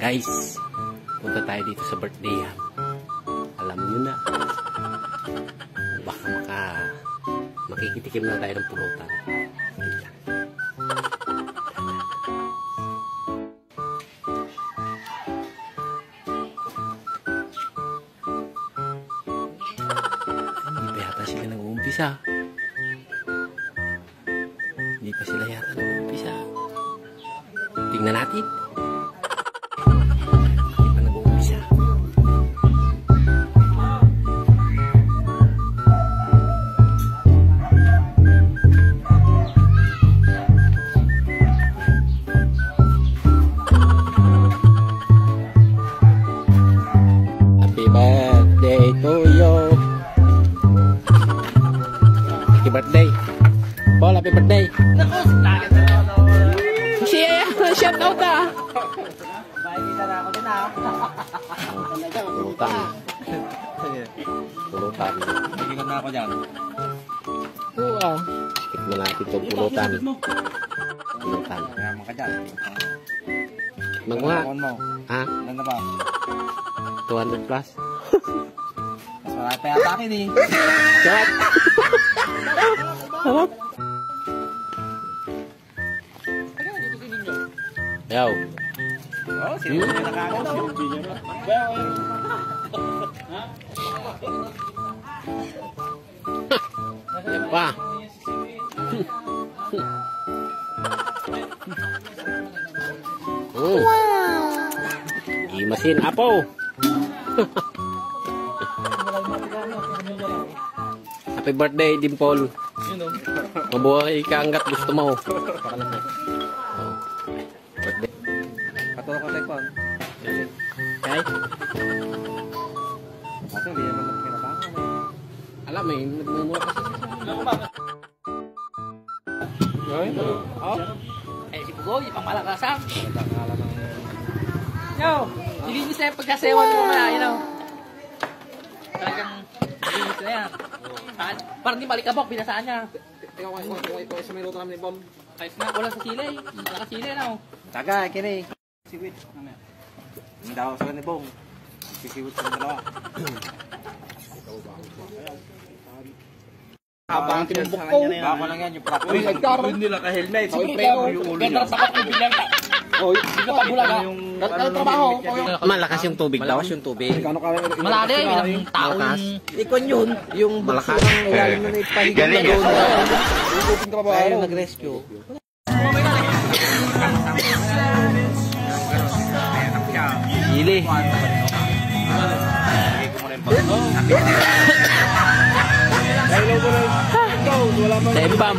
Guys, punta tayo dito sa birthday. Alam nyo na. Baka makikitikim na tayo ng pulutan. Hindi pa yata sila nag-uumpisa. Hindi pa sila yata nag-uumpisa. Tingnan natin. Birthday. Paul, happy birthday. Shout out ah. Makikita na ako din ah. Pulutan. Pulutan. Makikita na ako dyan. Oo ah. Tikman natin itong pulutan. Pulutan. Kaya mga ka dyan. Magmula. Ha? Ilan na ba? 200 plus. Mas marami pa yata akin eh. Sarap. Sarap. Yaw. Oh, sino yung nakakagaw? Yan pa. Oh. Imasin apo. Happy birthday, Dimple. Mabuhay ka hanggat gusto mo. Birthday. Patulog ko tayo po. Okay? Kasi hindi naman pinabangan eh. Alam eh, nagmumula kasi. Oh? Eh, si Pugoy, pang malakasan. Pangalan ng... Yo, nilinis na yung pagkasewan mo na, you know. Talagang nilinis na yan. Parang di balikabok, binasaan niya. Ikaw sa may luto namin ni Bom. Kahit na, wala sa sila eh. Wala ka sila, no? Tagay, kini. Siwit. Hindi daw sa ni Bong. Sisiwit sa dalawa. Habang tinumbok ko. Bako lang yan, yung prato. Uy, nagkaroon nila ka-helmet. Siyempre, yung ulo niya. Sakot yung bilang ka. Oh, hindi ka pabulaga. Trabaho. Malakas yung tubig daw. Malakas yung tubig. Malade, ilang taon. Ikon yun. Yung malakas. Galing na ipahiga na doon. Ikutin ka pa ba? Ayaw nag-rescue. Hili. Tempam.